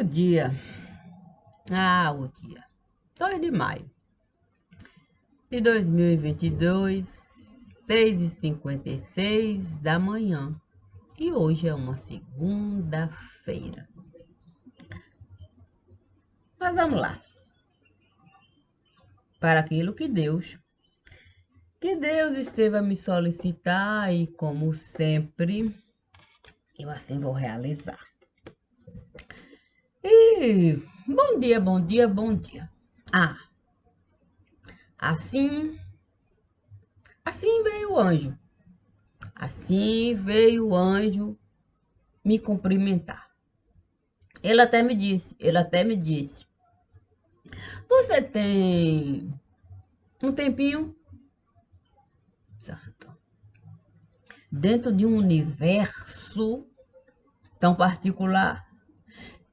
O dia, o dia, 2 de maio de 2022, 6h56 da manhã. E hoje é uma segunda-feira. Mas vamos lá. Para aquilo que Deus esteve a me solicitar e, como sempre, eu assim vou realizar. E bom dia, bom dia, bom dia. Assim veio o anjo. Assim veio o anjo me cumprimentar. Ele até me disse, você tem um tempinho, santo, dentro de um universo tão particular.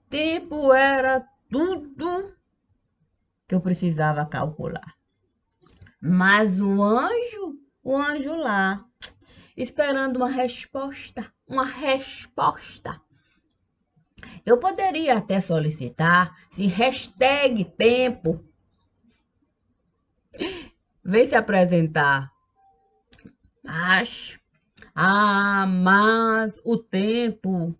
Tempo era tudo que eu precisava calcular. Mas o anjo lá, esperando uma resposta. Eu poderia até solicitar se hashtag tempo vem se apresentar. Mas o tempo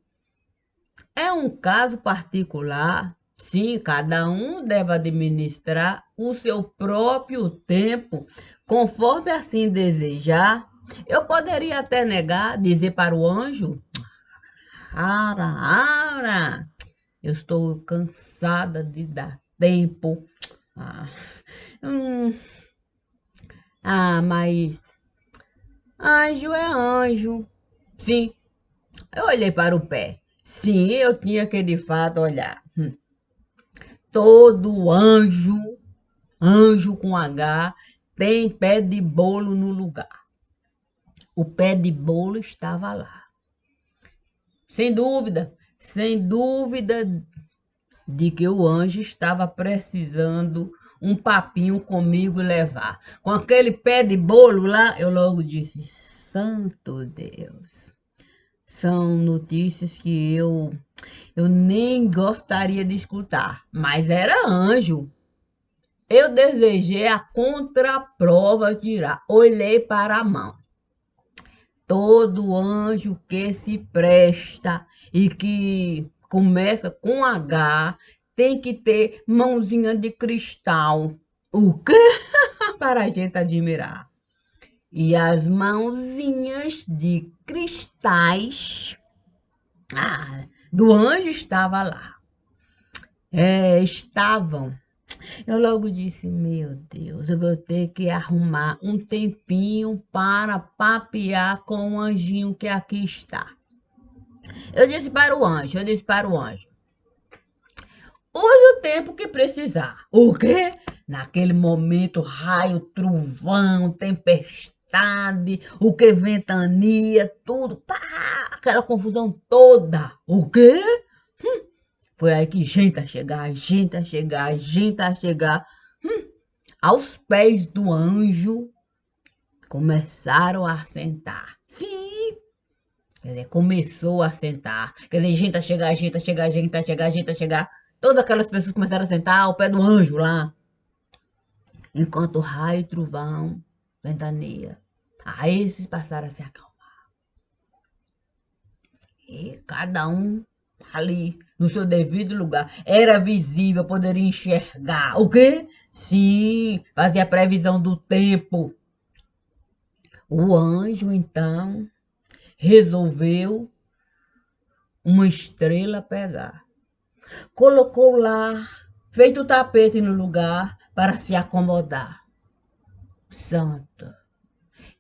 é um caso particular. Sim, cada um deve administrar o seu próprio tempo, conforme assim desejar. Eu poderia até negar, dizer para o anjo, Ara, eu estou cansada de dar tempo. Ah, hum, mas anjo é anjo. Sim, eu olhei para o pé. Sim, eu tinha que de fato olhar. Todo anjo com H, tem pé de bolo no lugar. O pé de bolo estava lá. Sem dúvida de que o anjo estava precisando um papinho comigo levar. Com aquele pé de bolo lá, eu logo disse, santo Deus, são notícias que eu nem gostaria de escutar, mas era anjo. Eu desejei a contraprova tirar. Olhei para a mão. Todo anjo que se presta e que começa com H tem que ter mãozinha de cristal. O quê? Para a gente admirar. E as mãozinhas de cristais do anjo estava lá. Estavam. Eu logo disse, meu Deus, eu vou ter que arrumar um tempinho para papear com o anjinho que aqui está. Eu disse para o anjo, use o tempo que precisar. O quê? Naquele momento, raio, trovão, tempestade, o que ventania, tudo, pá, aquela confusão toda. O quê? Foi aí que gente a chegar. Aos pés do anjo, começaram a sentar. Sim, quer dizer, começou a sentar. Quer dizer, gente a chegar. Todas aquelas pessoas começaram a sentar ao pé do anjo lá. Enquanto raio, trovão, ventania. Aí esses passaram a se acalmar. E cada um ali no seu devido lugar. Era visível, poderia enxergar. O quê? Sim, fazia a previsão do tempo. O anjo, então, resolveu uma estrela pegar. Colocou lá, feito o tapete no lugar para se acomodar. Santo,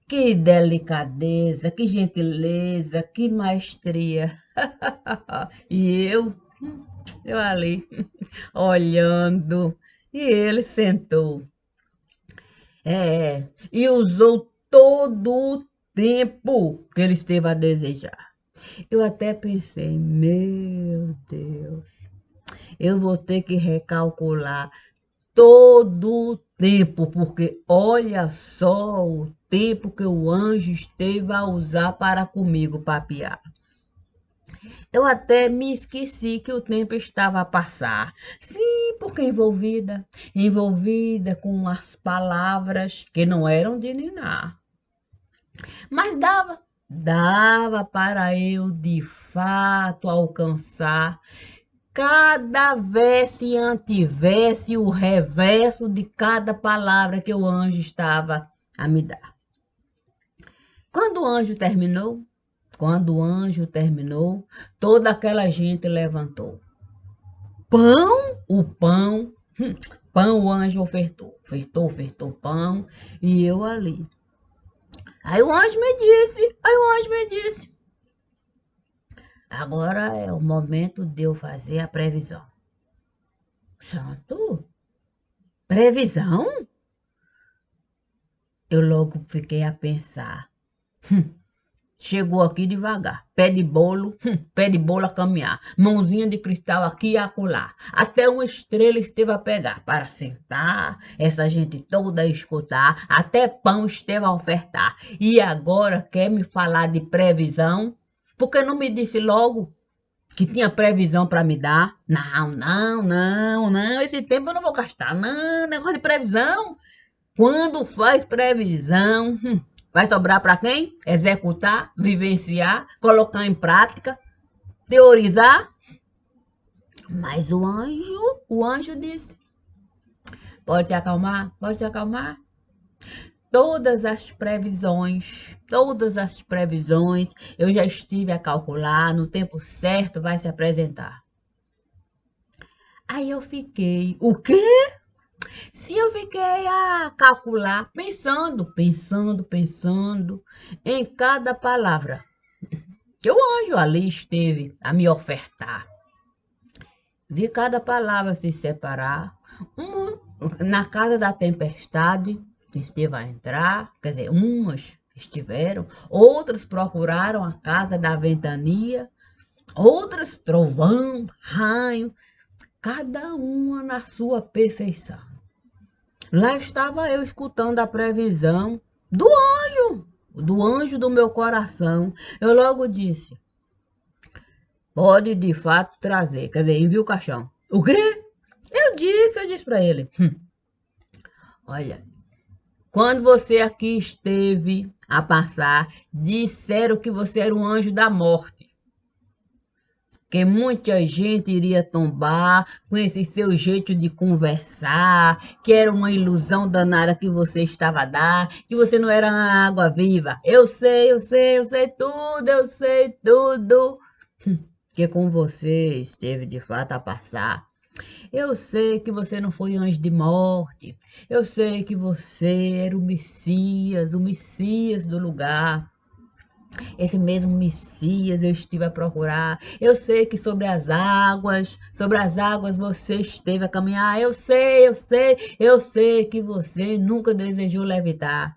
que delicadeza, que gentileza, que maestria. E eu ali, olhando, e ele sentou. E usou todo o tempo que ele esteve a desejar. Eu até pensei, meu Deus, eu vou ter que recalcular todo o tempo, porque olha só o tempo que o anjo esteve a usar para comigo papear. Eu até me esqueci que o tempo estava a passar. Sim, porque envolvida com as palavras que não eram de ninar. Mas dava para eu de fato alcançar cada verso e antiverso e o reverso de cada palavra que o anjo estava a me dar. Quando o anjo terminou, toda aquela gente levantou. Pão, o pão, pão o anjo ofertou pão, e eu ali. Aí o anjo me disse, agora é o momento de eu fazer a previsão. Santo, previsão? Eu logo fiquei a pensar. Chegou aqui devagar, pé de bolo a caminhar, mãozinha de cristal aqui e acolá. Até uma estrela esteve a pegar para sentar, essa gente toda a escutar, até pão esteve a ofertar. E agora quer me falar de previsão? Por que não me disse logo que tinha previsão para me dar? Não, esse tempo eu não vou gastar. Não, negócio de previsão. Quando faz previsão, vai sobrar para quem? Executar, vivenciar, colocar em prática, teorizar. Mas o anjo disse: pode se acalmar. Todas as previsões, eu já estive a calcular, no tempo certo vai se apresentar. Aí eu fiquei, o quê? Se eu fiquei a calcular, pensando em cada palavra que o anjo ali esteve a me ofertar. Vi cada palavra se separar. Uma na casa da tempestade esteve a entrar, quer dizer, umas estiveram, outras procuraram a casa da ventania, outras trovão, raio, cada uma na sua perfeição. Lá estava eu escutando a previsão do anjo do meu coração. Eu logo disse, pode de fato trazer, quer dizer, envia o caixão. O quê? Eu disse para ele, olha, quando você aqui esteve a passar, disseram que você era um anjo da morte. Que muita gente iria tombar com esse seu jeito de conversar, que era uma ilusão danada que você estava a dar, que você não era uma água viva. Eu sei tudo que com você esteve de fato a passar. Eu sei que você não foi anjo de morte. Eu sei que você era o Messias do lugar. Esse mesmo Messias eu estive a procurar. Eu sei que sobre as águas você esteve a caminhar. Eu sei que você nunca desejou levitar.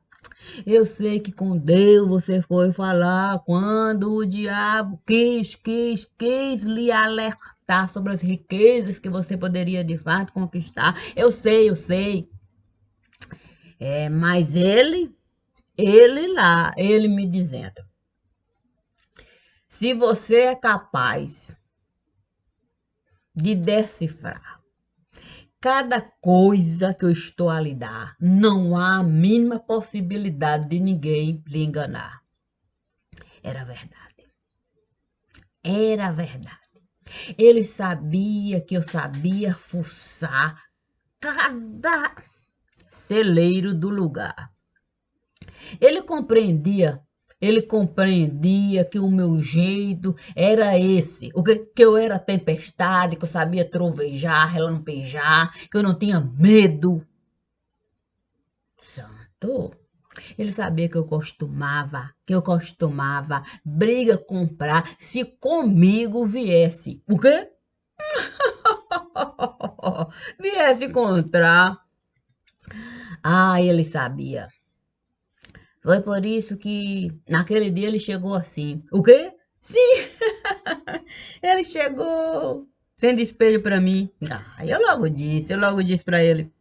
Eu sei que com Deus você foi falar quando o diabo quis lhe alertar sobre as riquezas que você poderia de fato conquistar. Eu sei. Mas ele me dizendo, se você é capaz de decifrar cada coisa que eu estou a lhe dar, não há a mínima possibilidade de ninguém lhe enganar. Era verdade. Era verdade. Ele sabia que eu sabia fuçar cada celeiro do lugar. Ele compreendia que o meu jeito era esse, que eu era tempestade, que eu sabia trovejar, relampejar, que eu não tinha medo. Santo, ele sabia que eu costumava briga comprar se comigo viesse. O quê? Viesse encontrar. Ah, ele sabia. Foi por isso que naquele dia ele chegou assim. O quê? Sim, ele chegou sem espelho para mim. Ah, eu logo disse para ele.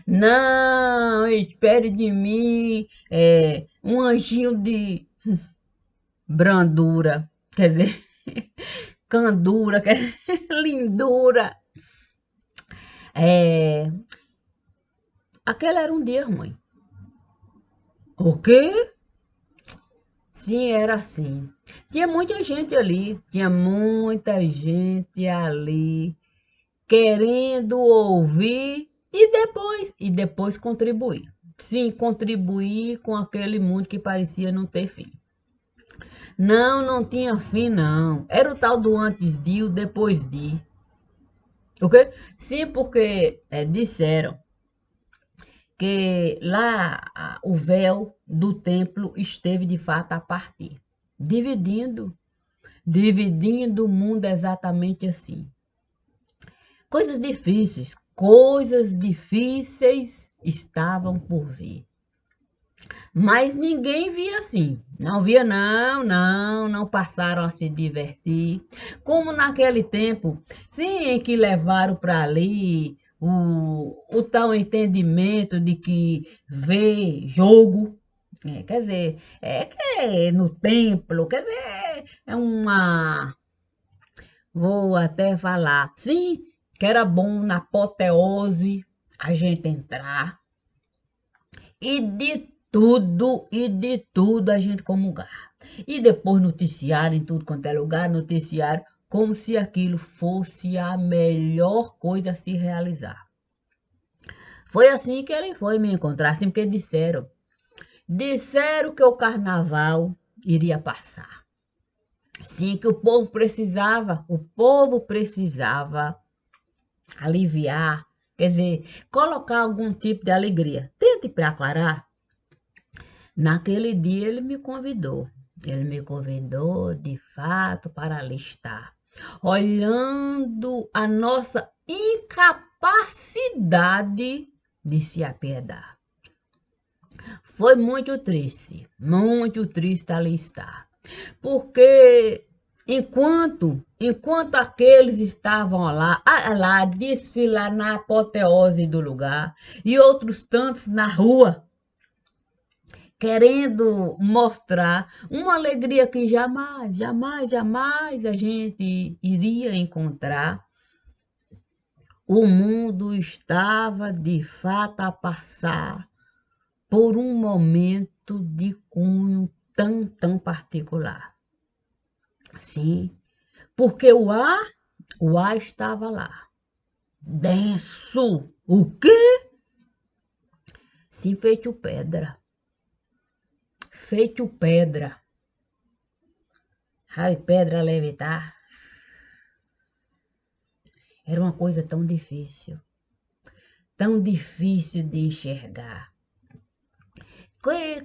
Não, espere de mim um anjinho de brandura. Quer dizer, candura, que é lindura. É, aquele era um dia ruim. O quê? Sim, era assim. Tinha muita gente ali, tinha muita gente ali querendo ouvir e depois contribuir. Sim, contribuir com aquele mundo que parecia não ter fim. Não, não tinha fim, não. Era o tal do antes de e o depois de. Ok? Sim, porque disseram que lá o véu do templo esteve de fato a partir, dividindo, dividindo o mundo exatamente assim. Coisas difíceis estavam por vir. Mas ninguém via assim. Não via, não, não, não passaram a se divertir. Como naquele tempo, sim, em que levaram para ali o tal entendimento de que vê jogo. Quer dizer, que é no templo, quer dizer, é uma. Vou até falar, sim, que era bom na apoteose a gente entrar e de tudo a gente comungar. E depois noticiário em tudo quanto é lugar, noticiário como se aquilo fosse a melhor coisa a se realizar. Foi assim que ele foi me encontrar, assim porque disseram que o carnaval iria passar. Sim, que o povo precisava aliviar, quer dizer, colocar algum tipo de alegria. Tente para aclarar. Naquele dia ele me convidou. Ele me convidou de fato para alistar, olhando a nossa incapacidade de se apiedar. Foi muito triste alistar, porque enquanto aqueles estavam lá desfilar na apoteose do lugar e outros tantos na rua, querendo mostrar uma alegria que jamais, jamais, jamais a gente iria encontrar. O mundo estava de fato a passar por um momento de cunho tão particular. Sim, porque o ar estava lá, denso. O quê? Sim, feito pedra. Feito pedra. Sabe, pedra levitar? Era uma coisa tão difícil de enxergar.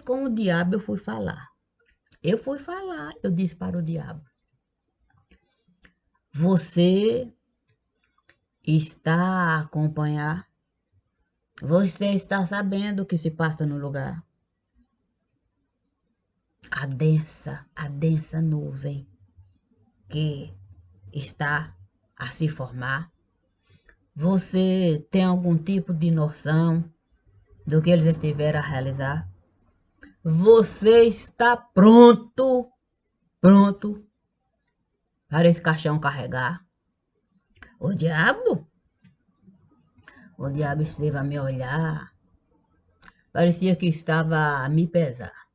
Com o diabo eu fui falar. Eu disse para o diabo: Você está a acompanhar? Você está sabendo o que se passa no lugar? A densa nuvem que está a se formar. Você tem algum tipo de noção do que eles estiveram a realizar? Você está pronto para esse caixão carregar? O diabo? O diabo esteve a me olhar. Parecia que estava a me pesar.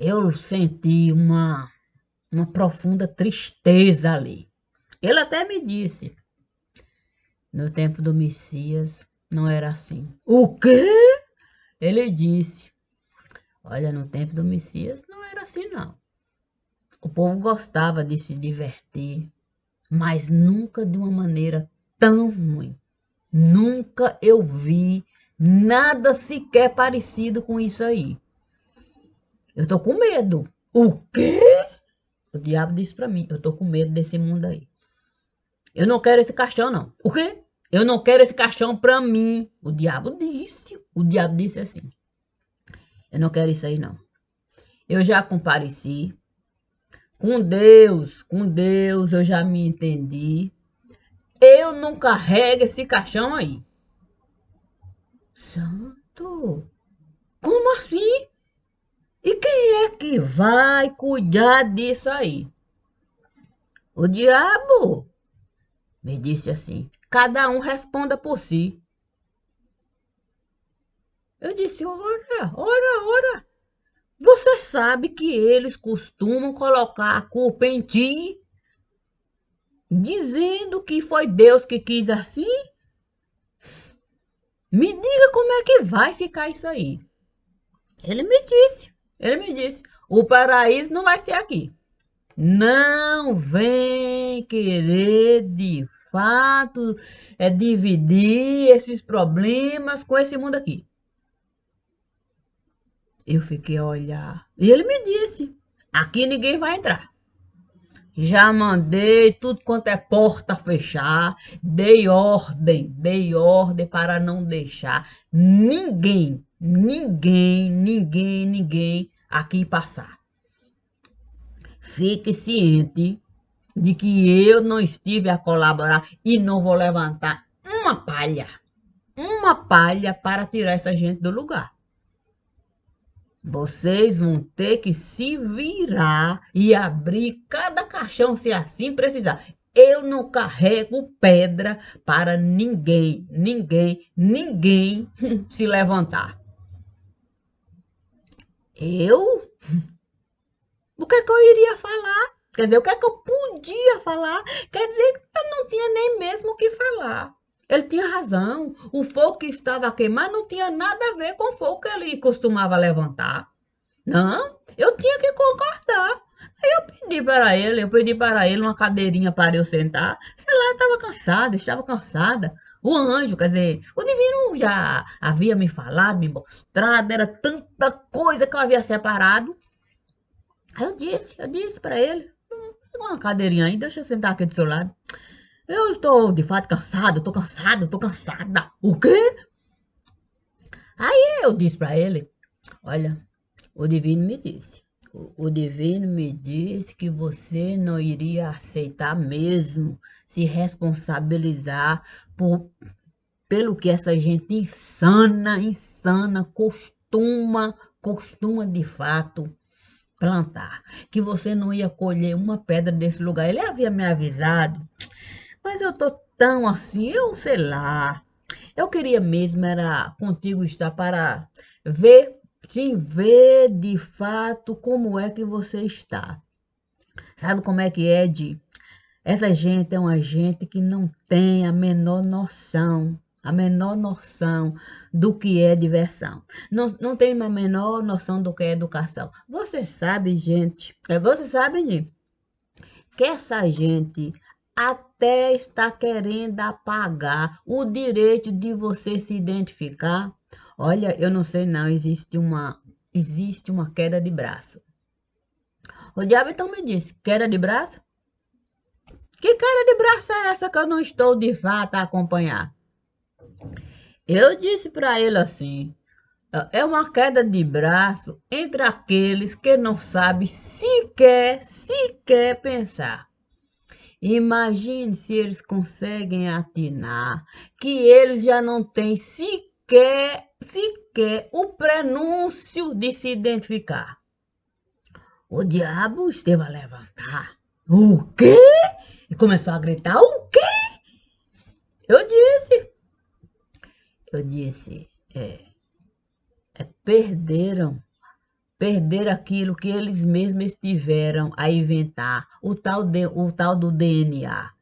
Eu senti uma profunda tristeza ali. Ele até me disse: no tempo do Messias não era assim. O quê? Ele disse: olha, no tempo do Messias não era assim, não. O povo gostava de se divertir, mas nunca de uma maneira tão ruim. Nunca eu vi nada sequer parecido com isso aí. Eu tô com medo. O quê? O diabo disse pra mim: eu tô com medo desse mundo aí. Eu não quero esse caixão, não. O quê? Eu não quero esse caixão pra mim. O diabo disse. O diabo disse assim: eu não quero isso aí, não. Eu já compareci. Com Deus, eu já me entendi. Eu não carrego esse caixão aí. Santo, como assim? E quem é que vai cuidar disso aí? O diabo me disse assim: cada um responda por si. Eu disse: ora. Você sabe que eles costumam colocar a culpa em ti, dizendo que foi Deus que quis assim? Me diga como é que vai ficar isso aí. Ele me disse, o paraíso não vai ser aqui. Não vem querer de fato dividir esses problemas com esse mundo aqui. Eu fiquei a olhar. E ele me disse: aqui ninguém vai entrar. Já mandei tudo quanto é porta fechar, dei ordem para não deixar ninguém aqui passar. Fique ciente de que eu não estive a colaborar e não vou levantar uma palha para tirar essa gente do lugar. Vocês vão ter que se virar e abrir cada caixão se assim precisar. Eu não carrego pedra para ninguém se levantar. Eu? O que é que eu iria falar? Quer dizer, o que é que eu podia falar? Quer dizer, eu não tinha nem mesmo o que falar. Ele tinha razão. O fogo que estava a queimar não tinha nada a ver com o fogo que ele costumava levantar. Não, eu tinha que concordar. Aí eu pedi para ele uma cadeirinha para eu sentar. Sei lá, estava cansada. O anjo, quer dizer, o divino já havia me falado, me mostrado, era tanta coisa que eu havia separado. Aí eu disse para ele, pega uma cadeirinha aí, deixa eu sentar aqui do seu lado. Eu estou de fato cansado, estou cansada. O quê? Aí eu disse para ele, olha, o divino me disse. O divino me disse que você não iria aceitar mesmo se responsabilizar pelo que essa gente insana costuma de fato plantar. Que você não ia colher uma pedra desse lugar. Ele havia me avisado, mas eu tô tão assim, eu sei lá. Eu queria mesmo era contigo estar para ver, sim, ver de fato como é que você está. Sabe como é que é, Di? Essa gente é uma gente que não tem a menor noção do que é diversão. Não tem a menor noção do que é educação. Você sabe, gente, você sabe, Di, que essa gente até está querendo apagar o direito de você se identificar. Olha, eu não sei não, existe uma queda de braço. O diabo então me disse, queda de braço? Que queda de braço é essa que eu não estou de fato a acompanhar? Eu disse para ele assim, é uma queda de braço entre aqueles que não sabem sequer pensar. Imagine se eles conseguem atinar que eles já não têm sequer o prenúncio de se identificar. O diabo esteve a levantar. O quê? E começou a gritar, o quê? Eu disse, eu disse, perderam, perderam aquilo que eles mesmos estiveram a inventar, o tal do DNA.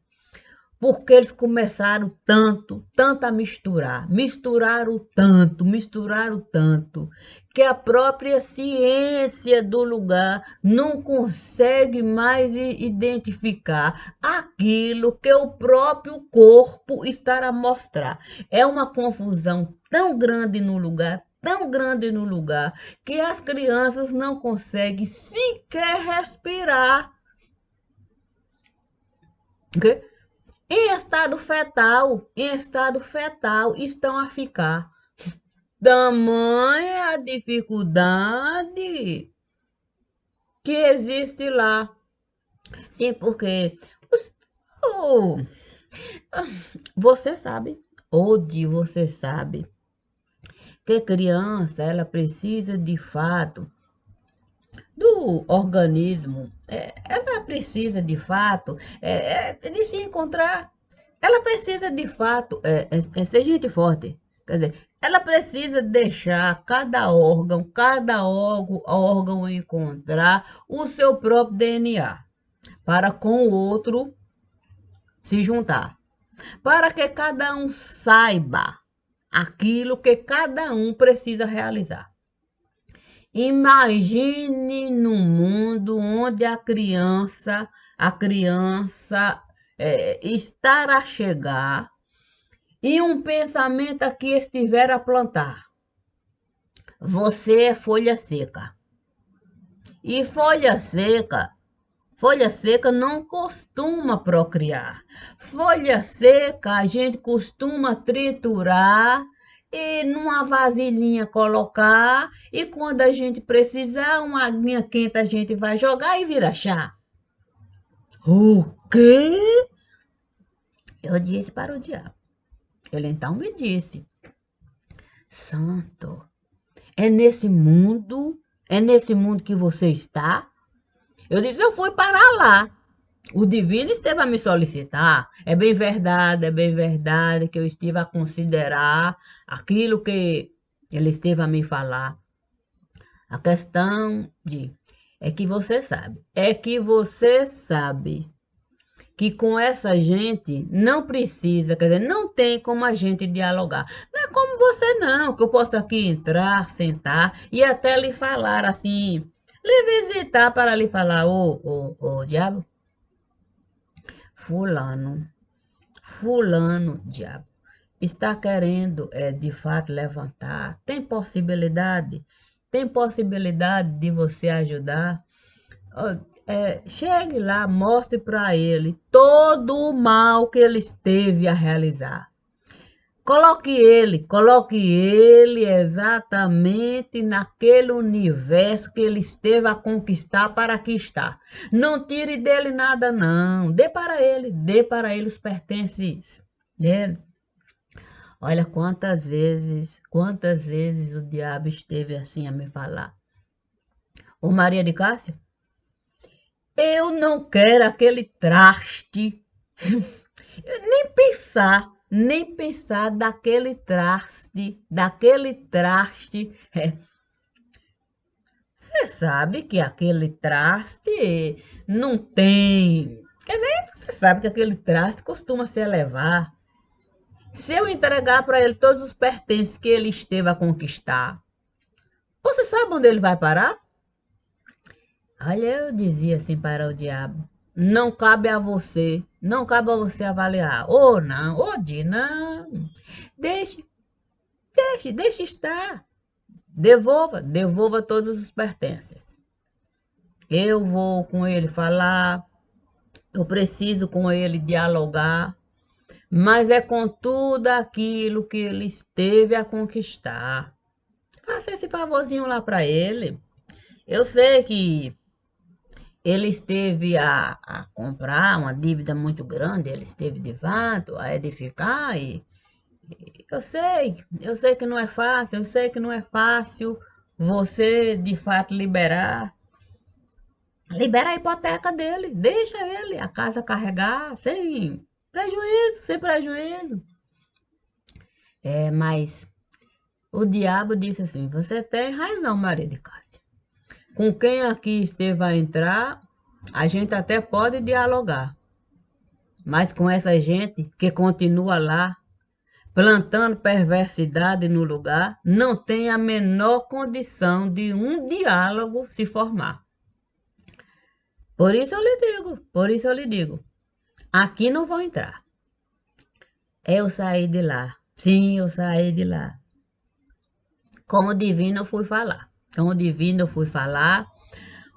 Porque eles começaram tanto a misturaram tanto, que a própria ciência do lugar não consegue mais identificar aquilo que o próprio corpo está a mostrar. É uma confusão tão grande no lugar, que as crianças não conseguem sequer respirar. Ok? Em estado fetal estão a ficar. Tamanha a dificuldade que existe lá. Sim, porque oh, você sabe, você sabe, que criança ela precisa de fato do organismo, ela precisa de fato de se encontrar. Ela precisa de fato ser gente forte. Quer dizer, ela precisa deixar cada órgão encontrar o seu próprio DNA para com o outro se juntar, para que cada um saiba aquilo que cada um precisa realizar. Imagine num mundo onde a criança estar a chegar e um pensamento aqui estiver a plantar. Você é folha seca. E folha seca não costuma procriar. Folha seca a gente costuma triturar e numa vasilhinha colocar, e quando a gente precisar, uma aguinha quente a gente vai jogar e vira chá. O quê? Eu disse para o diabo. Ele então me disse: Santo, é nesse mundo que você está? Eu disse: eu fui para lá. O divino esteve a me solicitar. É bem verdade que eu estive a considerar aquilo que ele esteve a me falar. A questão é que você sabe que com essa gente não precisa, quer dizer, não tem como a gente dialogar. Não é como você não, que eu posso aqui entrar, sentar e até lhe falar assim, lhe visitar para lhe falar: ô diabo, fulano, diabo, está querendo de fato levantar, tem possibilidade de você ajudar. Chegue lá, mostre para ele todo o mal que ele esteve a realizar. Coloque ele exatamente naquele universo que ele esteve a conquistar para aqui está. Não tire dele nada, não. Dê para ele os pertences dele. Olha quantas vezes o diabo esteve assim a me falar. Ô Maria de Cássia, eu não quero aquele traste. Nem pensar daquele traste. Você sabe que aquele traste não tem. Você sabe que aquele traste costuma se elevar. Se eu entregar para ele todos os pertences que ele esteve a conquistar, você sabe onde ele vai parar? Olha, eu dizia assim para o diabo: não cabe a você avaliar. Ou não, ou de não. Deixe, deixe estar. Devolva todos os pertences. Eu vou com ele falar, eu preciso com ele dialogar, mas é com tudo aquilo que ele esteve a conquistar. Faça esse favorzinho lá para ele. Eu sei que ele esteve a comprar uma dívida muito grande, ele esteve de fato a edificar e eu sei que não é fácil, você de fato libera a hipoteca dele, deixa ele a casa carregar sem prejuízo. Mas o diabo disse assim: você tem razão, Maria de Cássia. Com quem aqui esteve a entrar, a gente até pode dialogar. Mas com essa gente que continua lá, plantando perversidade no lugar, não tem a menor condição de um diálogo se formar. Por isso eu lhe digo, aqui não vou entrar. Eu saí de lá. Sim, eu saí de lá. Com o divino eu fui falar.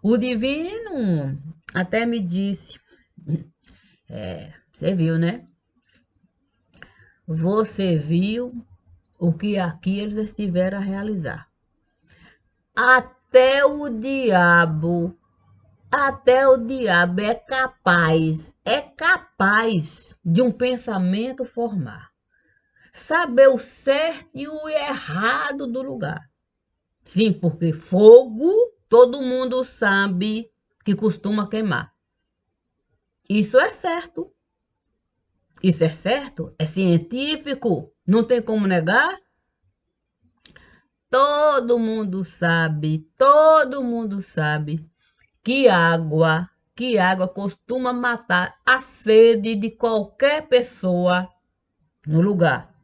O divino até me disse, você viu, né? Você viu o que aqui eles estiveram a realizar. Até o diabo é capaz de um pensamento formar. Saber o certo e o errado do lugar. Sim, porque fogo todo mundo sabe que costuma queimar. Isso é certo. Isso é certo, é científico, não tem como negar. Todo mundo sabe que água costuma matar a sede de qualquer pessoa no lugar.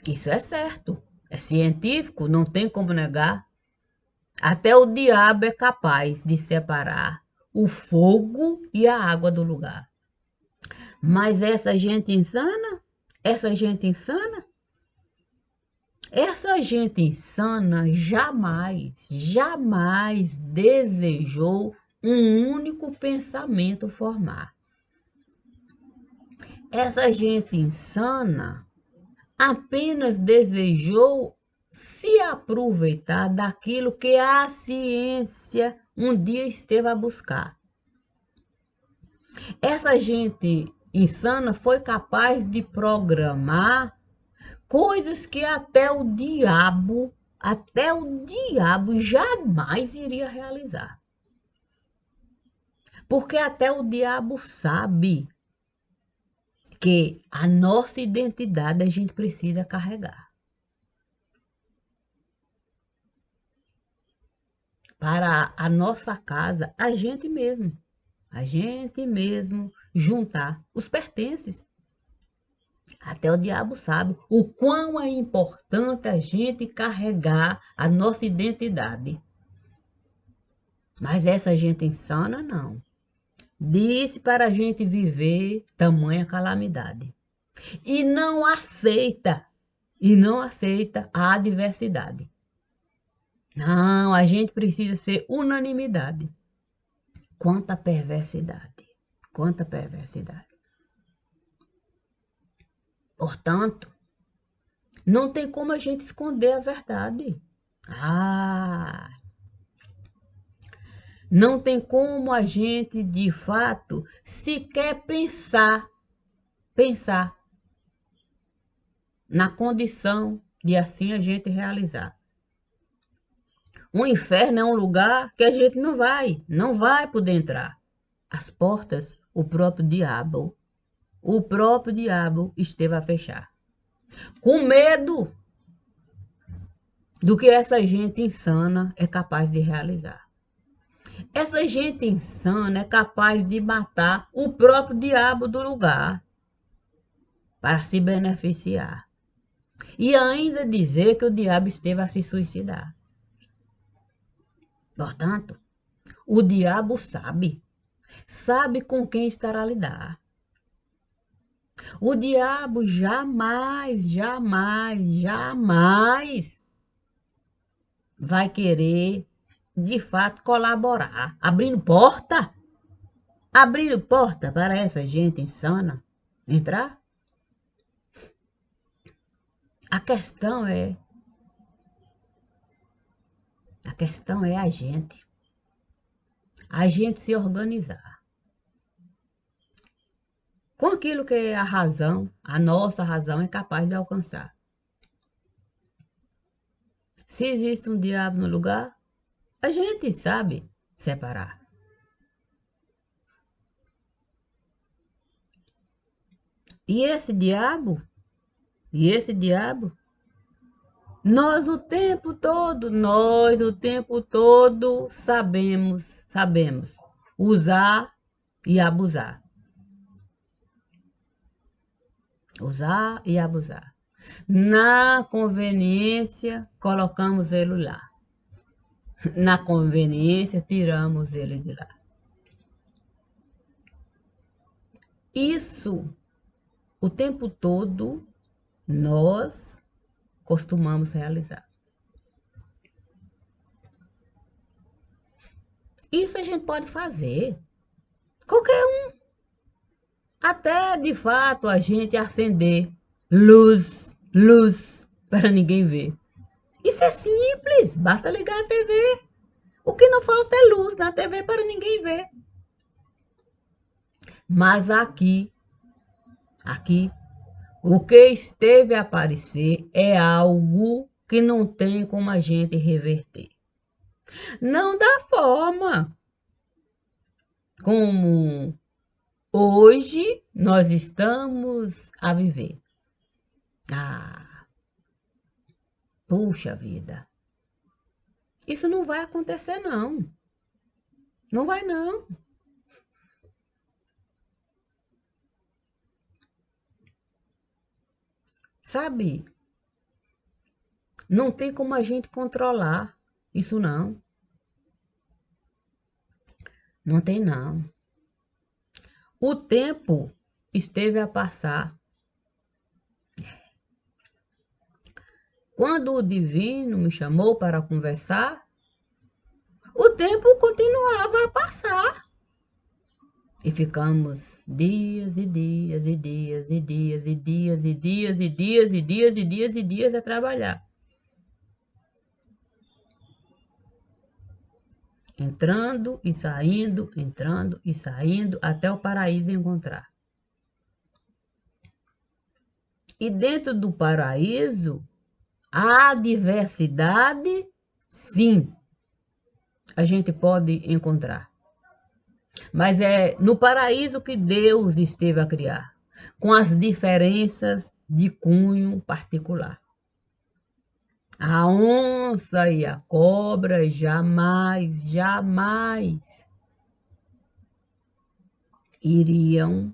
Isso é certo, é científico, não tem como negar. Até o diabo é capaz de separar o fogo e a água do lugar. Mas essa gente insana, essa gente insana jamais desejou um único pensamento formar. Essa gente insana apenas desejou se aproveitar daquilo que a ciência um dia esteve a buscar. Essa gente insana foi capaz de programar coisas que até o diabo jamais iria realizar. Porque até o diabo sabe que a nossa identidade a gente precisa carregar. Para a nossa casa, a gente mesmo juntar os pertences. Até o diabo sabe o quão é importante a gente carregar a nossa identidade. Mas essa gente insana não. Disse para a gente viver tamanha calamidade. E não aceita a adversidade. Não, a gente precisa ser unanimidade. Quanta perversidade. Quanta perversidade. Portanto, não tem como a gente esconder a verdade. Não tem como a gente, de fato, sequer pensar na condição de assim a gente realizar. O inferno é um lugar que a gente não vai poder entrar. As portas, o próprio diabo esteve a fechar. Com medo do que essa gente insana é capaz de realizar. Essa gente insana é capaz de matar o próprio diabo do lugar para se beneficiar. E ainda dizer que o diabo esteve a se suicidar. Portanto, o diabo sabe com quem estará a lidar. O diabo jamais vai querer, de fato, colaborar, abrindo porta para essa gente insana entrar. A questão é a gente se organizar com aquilo que a nossa razão é capaz de alcançar. Se existe um diabo no lugar, a gente sabe separar. E esse diabo, nós o tempo todo sabemos usar e abusar. Usar e abusar. Na conveniência, colocamos ele lá. Na conveniência, tiramos ele de lá. Isso, o tempo todo, nós costumamos realizar. Isso a gente pode fazer. Qualquer um. Até, de fato, a gente acender luz para ninguém ver. Isso é simples, basta ligar a TV. O que não falta é luz na TV para ninguém ver. Mas aqui, o que esteve a aparecer é algo que não tem como a gente reverter. Não da forma como hoje nós estamos a viver. Ah, puxa vida. Isso não vai acontecer, não. Não vai, não. Sabe? Não tem como a gente controlar isso, não. Não tem, não. O tempo esteve a passar. Quando o divino me chamou para conversar, o tempo continuava a passar. E ficamos dias e dias e dias e dias e dias e dias e dias e dias e dias e dias a trabalhar. Entrando e saindo, até o paraíso encontrar. E dentro do paraíso, há diversidade, sim, a gente pode encontrar. Mas é no paraíso que Deus esteve a criar, com as diferenças de cunho particular. A onça e a cobra jamais, jamais iriam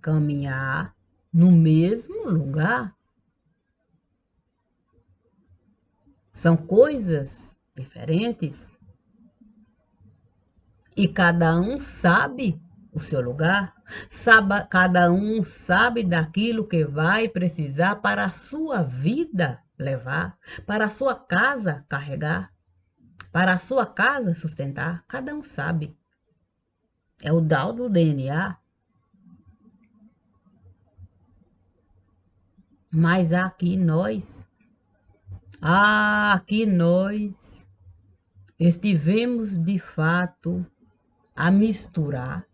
caminhar no mesmo lugar. São coisas diferentes e cada um sabe o seu lugar, cada um sabe daquilo que vai precisar para a sua vida levar, para a sua casa carregar, para a sua casa sustentar. Cada um sabe. É o tal do DNA. Mas aqui nós estivemos de fato a misturar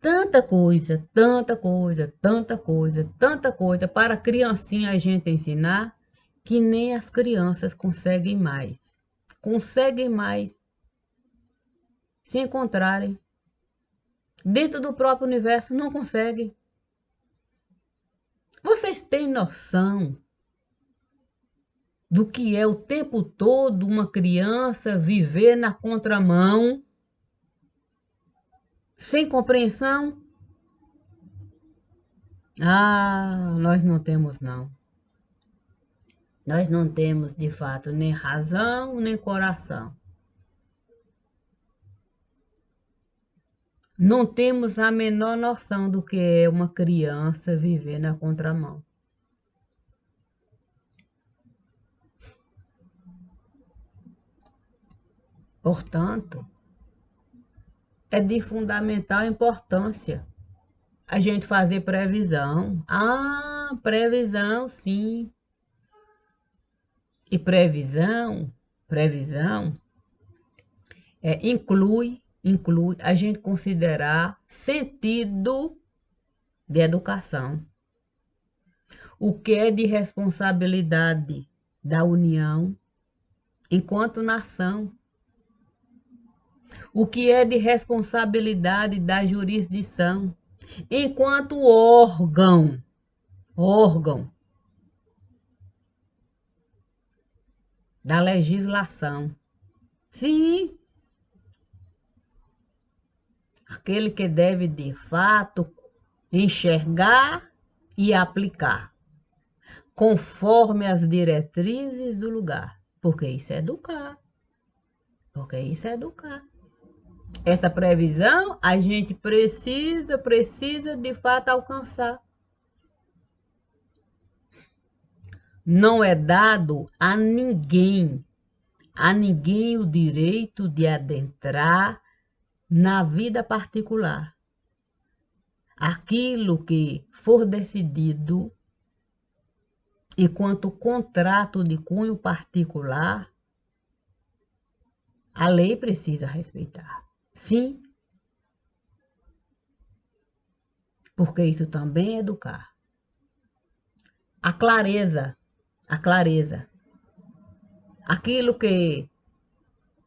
tanta coisa, tanta coisa, tanta coisa, tanta coisa para a criancinha a gente ensinar que nem as crianças conseguem mais. Conseguem mais se encontrarem dentro do próprio universo, não conseguem. Vocês têm noção do que é o tempo todo uma criança viver na contramão, sem compreensão? Ah, nós não temos, não. Nós não temos, de fato, nem razão, nem coração. Não temos a menor noção do que é uma criança viver na contramão. Portanto, é de fundamental importância a gente fazer previsão. Ah, previsão, sim. E previsão inclui a gente considerar sentido de educação. O que é de responsabilidade da União enquanto nação. O que é de responsabilidade da jurisdição enquanto órgão da legislação. Sim, aquele que deve de fato enxergar e aplicar conforme as diretrizes do lugar, porque isso é educar. Porque isso é educar. Essa previsão a gente precisa de fato alcançar. Não é dado a ninguém o direito de adentrar na vida particular. Aquilo que for decidido enquanto contrato de cunho particular, a lei precisa respeitar. Sim, porque isso também é educar. a clareza, a clareza. Aquilo que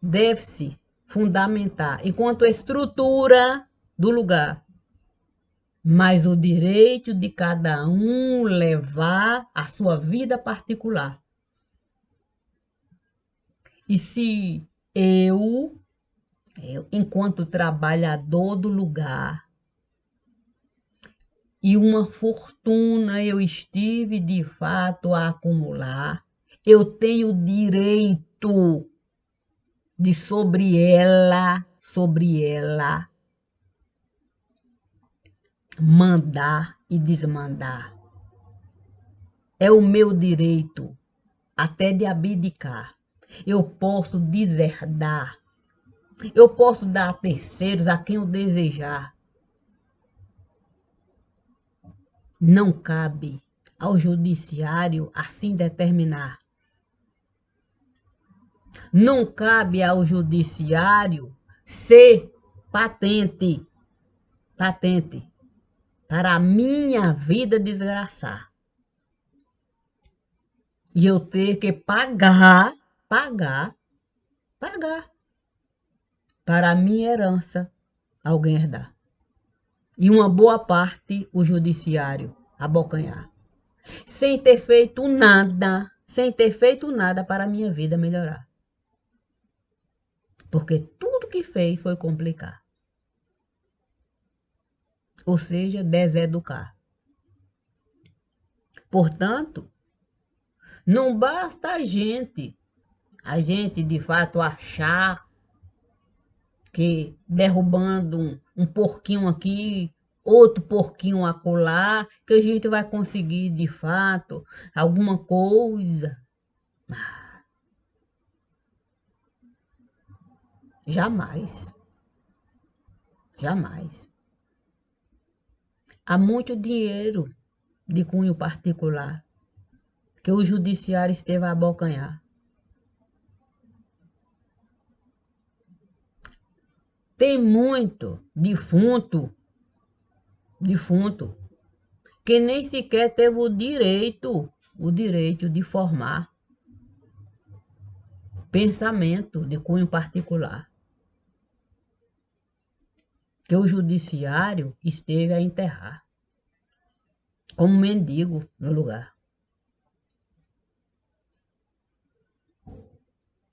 deve-se fundamentar enquanto estrutura do lugar, mas o direito de cada um levar a sua vida particular. E se eu, enquanto trabalhador do lugar, e uma fortuna eu estive de fato a acumular, eu tenho direito de sobre ela, mandar e desmandar. É o meu direito até de abdicar. Eu posso deserdar. Eu posso dar a terceiros a quem eu desejar. Não cabe ao judiciário assim determinar. Não cabe ao judiciário ser patente para a minha vida desgraçar. E eu ter que pagar para a minha herança alguém herdar. E uma boa parte o judiciário abocanhar. Sem ter feito nada para a minha vida melhorar. Porque tudo que fez foi complicar. Ou seja, deseducar. Portanto, não basta a gente de fato achar que derrubando um porquinho aqui, outro porquinho acolá, que a gente vai conseguir de fato alguma coisa. Jamais, jamais. Há muito dinheiro de cunho particular que o judiciário esteve a abocanhar. Tem muito defunto, que nem sequer teve o direito de formar pensamento de cunho particular, que o judiciário esteve a enterrar, como mendigo no lugar.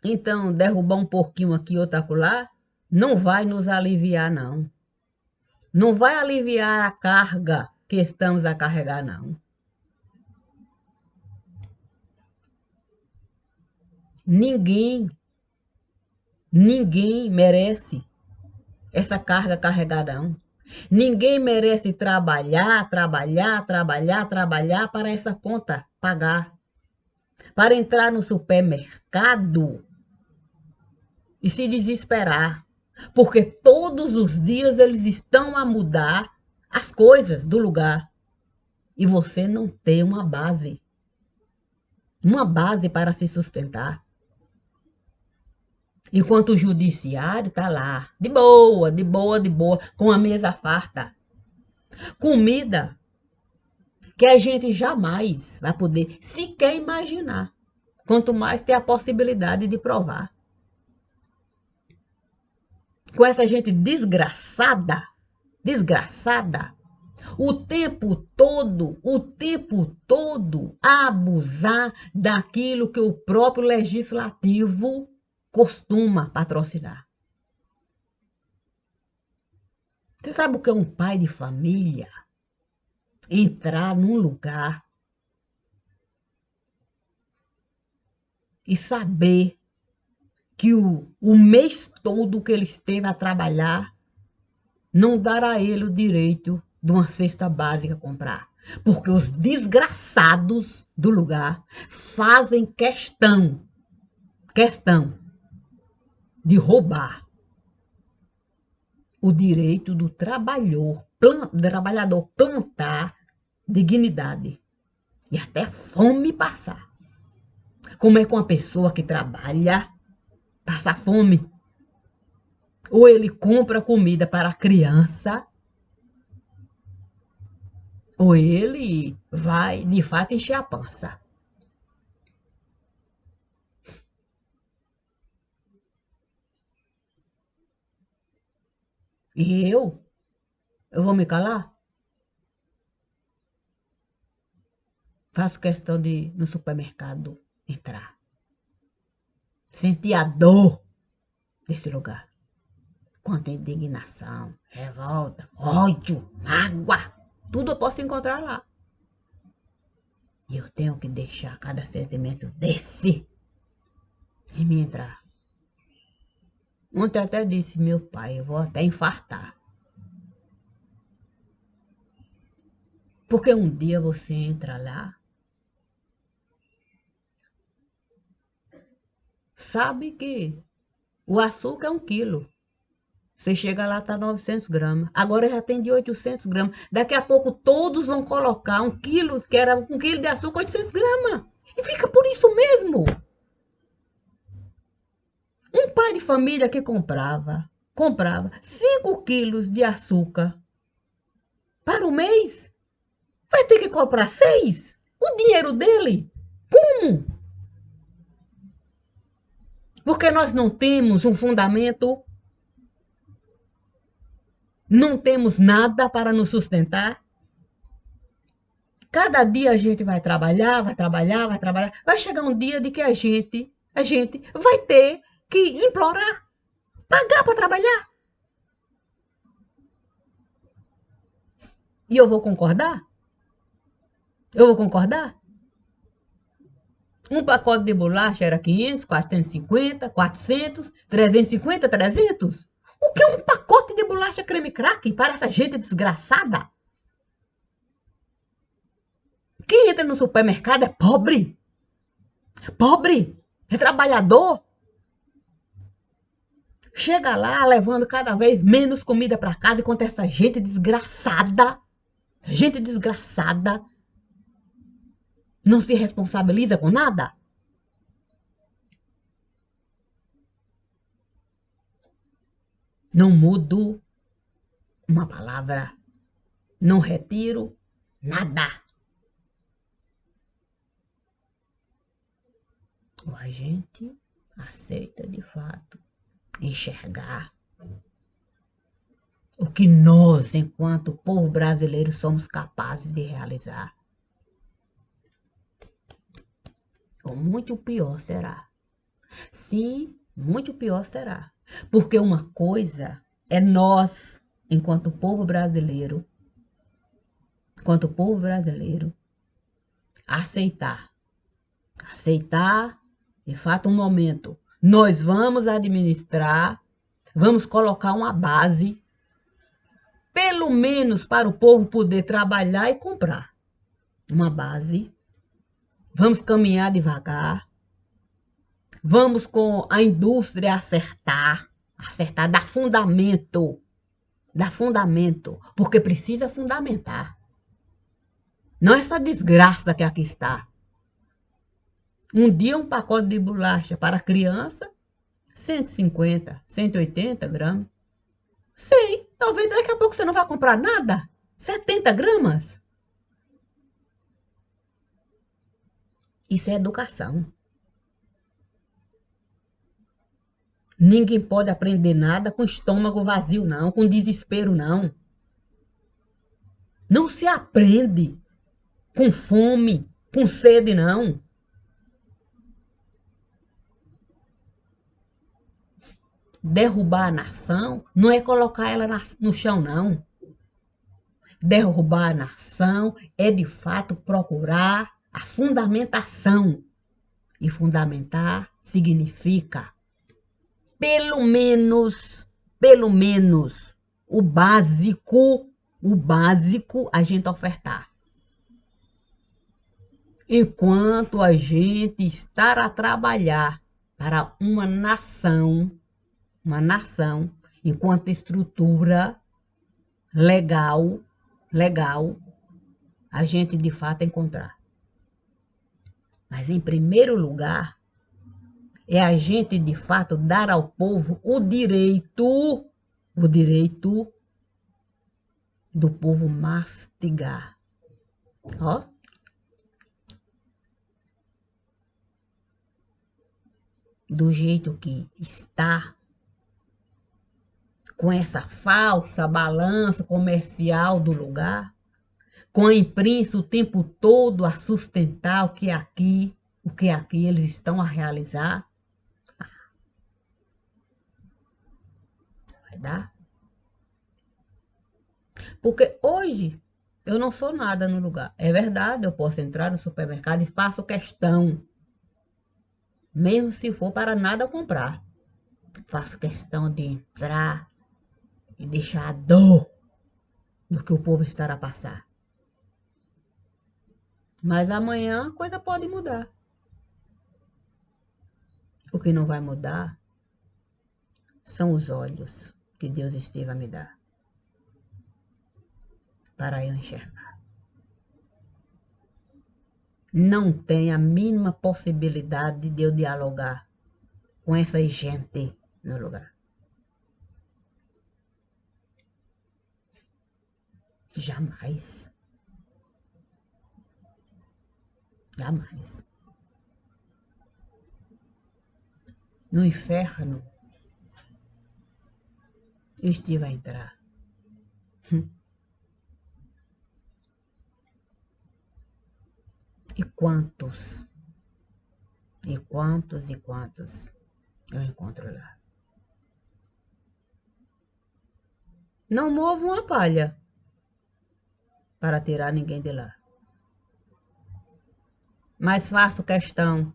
Então, derrubar um pouquinho aqui, outro acolá, não vai nos aliviar, não. Não vai aliviar a carga que estamos a carregar, não. Ninguém merece essa carga carregada, não. Ninguém merece trabalhar para essa conta pagar. Para entrar no supermercado e se desesperar. Porque todos os dias eles estão a mudar as coisas do lugar. E você não tem uma base para se sustentar. Enquanto o judiciário está lá, de boa, com a mesa farta. Comida que a gente jamais vai poder sequer imaginar. Quanto mais ter a possibilidade de provar. Com essa gente desgraçada, o tempo todo a abusar daquilo que o próprio legislativo costuma patrocinar. Você sabe o que é um pai de família entrar num lugar e saber que o mês todo que ele esteve a trabalhar não dará a ele o direito de uma cesta básica comprar. Porque os desgraçados do lugar fazem questão de roubar o direito do trabalhador plantar dignidade e até fome passar. Como é que uma pessoa que trabalha passa fome? Ou ele compra comida para a criança, ou ele vai, de fato, encher a pança. E eu vou me calar? Faço questão de, no supermercado, entrar. Sentir a dor desse lugar. Quanta indignação, revolta, ódio, mágoa. Tudo eu posso encontrar lá. E eu tenho que deixar cada sentimento desse em me entrar. Ontem eu até disse, meu pai, eu vou até infartar. Porque um dia você entra lá, sabe que o açúcar é 1 quilo. Você chega lá, tá 900 gramas. Agora já tem de 800 gramas. Daqui a pouco todos vão colocar 1 quilo, que era 1 quilo de açúcar, 800 gramas. E fica por isso mesmo. Um pai de família que comprava 5 quilos de açúcar para o mês, vai ter que comprar 6? O dinheiro dele? Como? Porque nós não temos um fundamento, não temos nada para nos sustentar. Cada dia a gente vai trabalhar, vai trabalhar, vai trabalhar. Vai chegar um dia de que a gente vai ter que implorar, pagar para trabalhar. E eu vou concordar? Eu vou concordar? Um pacote de bolacha era 500, 450, 400, 350, 300. O que é um pacote de bolacha creme crack para essa gente desgraçada? Quem entra no supermercado é pobre. Pobre. É trabalhador. Chega lá levando cada vez menos comida para casa enquanto essa gente desgraçada, não se responsabiliza com nada. Não mudo uma palavra, não retiro nada. Ou a gente aceita de fato enxergar o que nós, enquanto povo brasileiro, somos capazes de realizar. Ou muito pior será. Sim, muito pior será. Porque uma coisa é nós, enquanto povo brasileiro, aceitar, de fato, um momento. Nós vamos administrar, vamos colocar uma base, pelo menos para o povo poder trabalhar e comprar. Uma base. Vamos caminhar devagar. Vamos com a indústria acertar, dar fundamento, porque precisa fundamentar. Não essa desgraça que aqui está. Um dia um pacote de bolacha para criança, 150, 180 gramas. Sei, talvez daqui a pouco você não vai comprar nada. 70 gramas. Isso é educação. Ninguém pode aprender nada com estômago vazio, não, com desespero, não. Não se aprende com fome, com sede, não. Derrubar a nação não é colocar ela no chão, não. Derrubar a nação é, de fato, procurar a fundamentação. E fundamentar significa, pelo menos, o básico a gente ofertar. Enquanto a gente estar a trabalhar para uma nação, enquanto estrutura legal, a gente de fato encontrar. Mas em primeiro lugar, é a gente de fato dar ao povo o direito do povo mastigar. Ó, do jeito que está, com essa falsa balança comercial do lugar, com a imprensa o tempo todo a sustentar o que aqui eles estão a realizar, vai dar? Porque hoje eu não sou nada no lugar. É verdade, eu posso entrar no supermercado e faço questão, mesmo se for para nada comprar. Faço questão de entrar e deixar a dor do que o povo estará a passar. Mas amanhã a coisa pode mudar. O que não vai mudar são os olhos que Deus esteve a me dar para eu enxergar. Não tem a mínima possibilidade de eu dialogar com essa gente no lugar. Jamais. Jamais. No inferno, eu estive a entrar. E quantos, e quantos eu encontro lá. Não movo uma palha para tirar ninguém de lá. Mas faço questão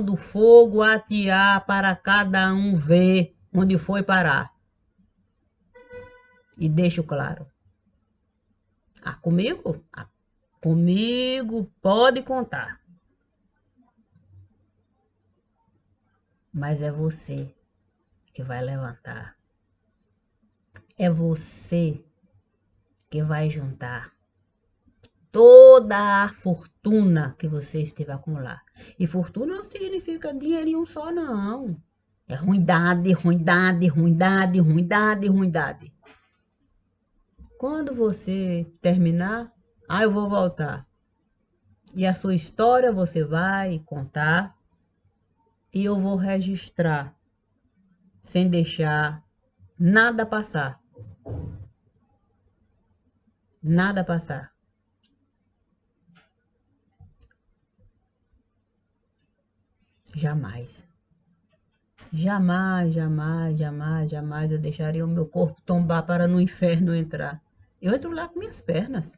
do fogo atear para cada um ver onde foi parar. E deixo claro. Comigo? Comigo pode contar. Mas é você que vai levantar. É você que vai juntar toda a fortuna que você esteve a acumular. E fortuna não significa dinheirinho só, não. É ruindade, ruindade, ruindade, ruindade, ruindade. Quando você terminar, eu vou voltar. E a sua história você vai contar e eu vou registrar, sem deixar nada passar. Nada passar. Jamais. Jamais, jamais, jamais, jamais eu deixaria o meu corpo tombar para no inferno entrar. Eu entro lá com minhas pernas,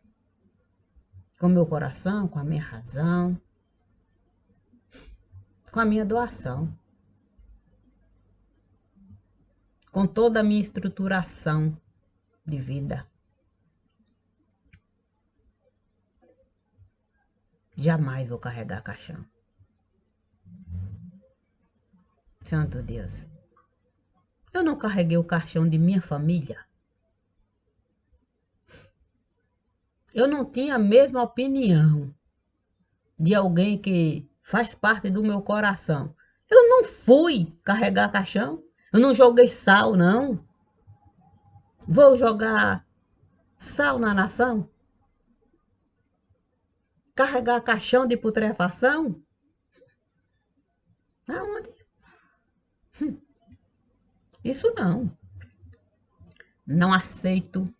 com meu coração, com a minha razão, com a minha doação, com toda a minha estruturação de vida. Jamais vou carregar caixão. Santo Deus. Eu não carreguei o caixão de minha família. Eu não tinha a mesma opinião de alguém que faz parte do meu coração. Eu não fui carregar caixão. Eu não joguei sal, não. Vou jogar sal na nação? Carregar caixão de putrefação? Aonde? Isso não. Não aceito.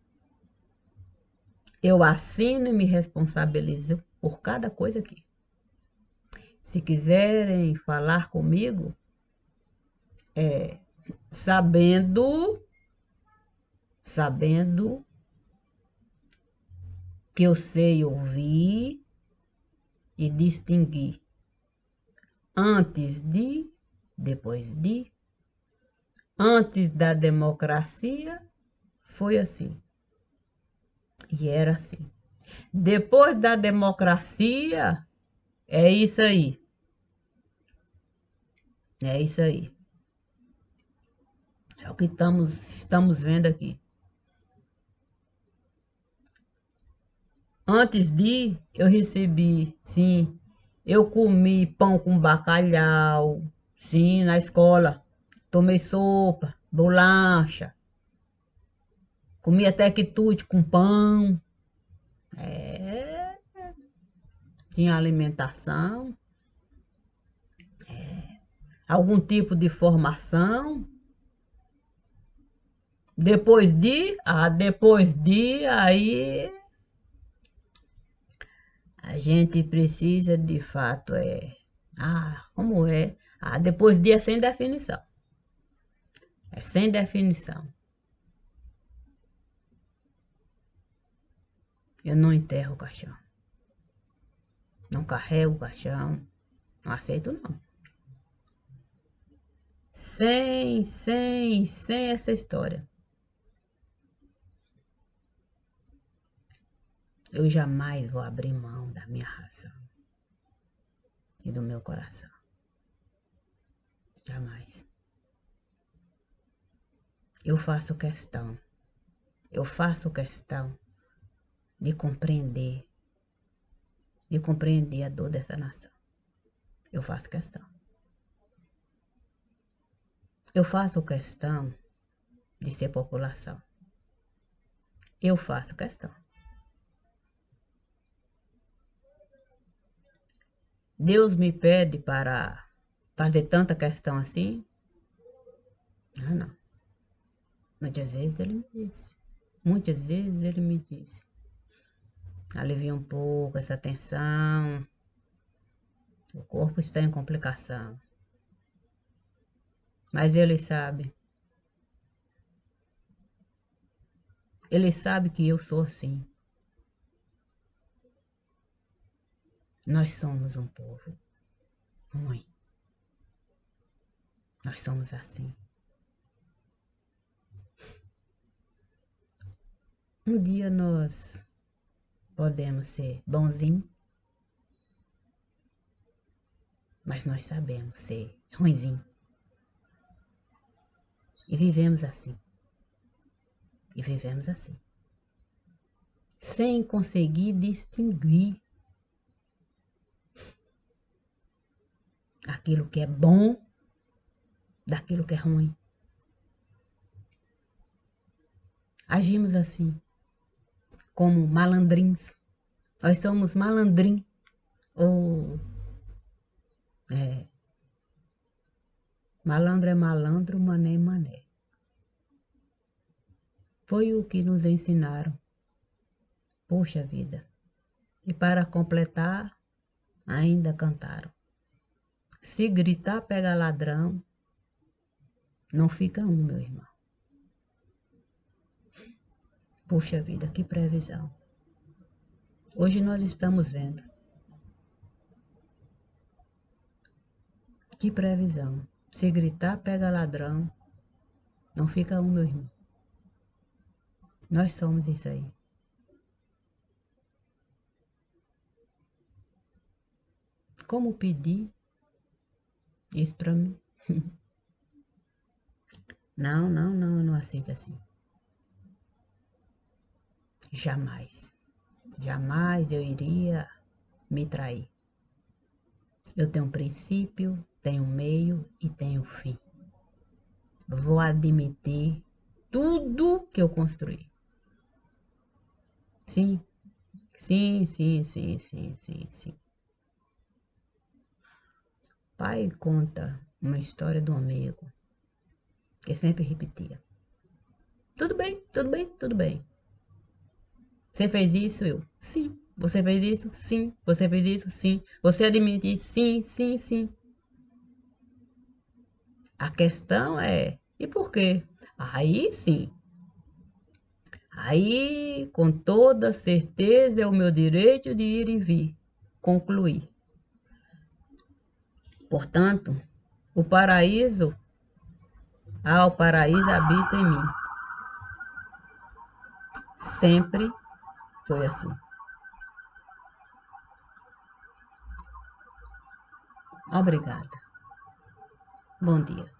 Eu assino e me responsabilizo por cada coisa aqui. Se quiserem falar comigo, sabendo que eu sei ouvir e distinguir antes de, depois de, antes da democracia, foi assim. E era assim. Depois da democracia, é isso aí. É isso aí. É o que estamos vendo aqui. Antes de, eu recebi, sim, eu comi pão com bacalhau, sim, na escola. Tomei sopa, bolacha. Comi até quitute com pão. É, tinha alimentação, algum tipo de formação. Aí a gente precisa de fato como é? Depois de é sem definição. É sem definição. Eu não enterro o caixão. Não carrego o caixão. Não aceito não. Sem essa história. Eu jamais vou abrir mão da minha razão e do meu coração. Jamais. Eu faço questão de compreender a dor dessa nação. Eu faço questão. Eu faço questão de ser população. Eu faço questão. Deus me pede para fazer tanta questão assim? Ah, não. Muitas vezes ele me disse. Muitas vezes ele me disse. Alivia um pouco essa tensão. O corpo está em complicação. Mas ele sabe. Ele sabe que eu sou assim. Nós somos um povo ruim. Nós somos assim. Um dia nós podemos ser bonzinhos, mas nós sabemos ser ruinzinho. E vivemos assim. E vivemos assim. Sem conseguir distinguir aquilo que é bom daquilo que é ruim. Agimos assim, como malandrins. Nós somos malandrim. Ou malandro é malandro, mané é mané. Foi o que nos ensinaram. Poxa vida. E para completar, ainda cantaram. Se gritar, pega ladrão, não fica um, meu irmão. Poxa vida, que previsão. Hoje nós estamos vendo. Que previsão. Se gritar, pega ladrão, não fica um, meu irmão. Nós somos isso aí. Como pedir isso pra mim? Não, eu não aceito assim. Jamais. Jamais eu iria me trair. Eu tenho um princípio, tenho meio e tenho fim. Vou admitir tudo que eu construí. Sim, sim. Pai conta uma história de um amigo que sempre repetia. Tudo bem, tudo bem, tudo bem. Você fez isso? Eu. Sim. Você fez isso? Sim. Você fez isso? Sim. Você admite isso? Sim. A questão é, e por quê? Aí sim. Aí, com toda certeza, é o meu direito de ir e vir. Concluir. Portanto, o paraíso, o paraíso habita em mim. Sempre foi assim. Obrigada. Bom dia.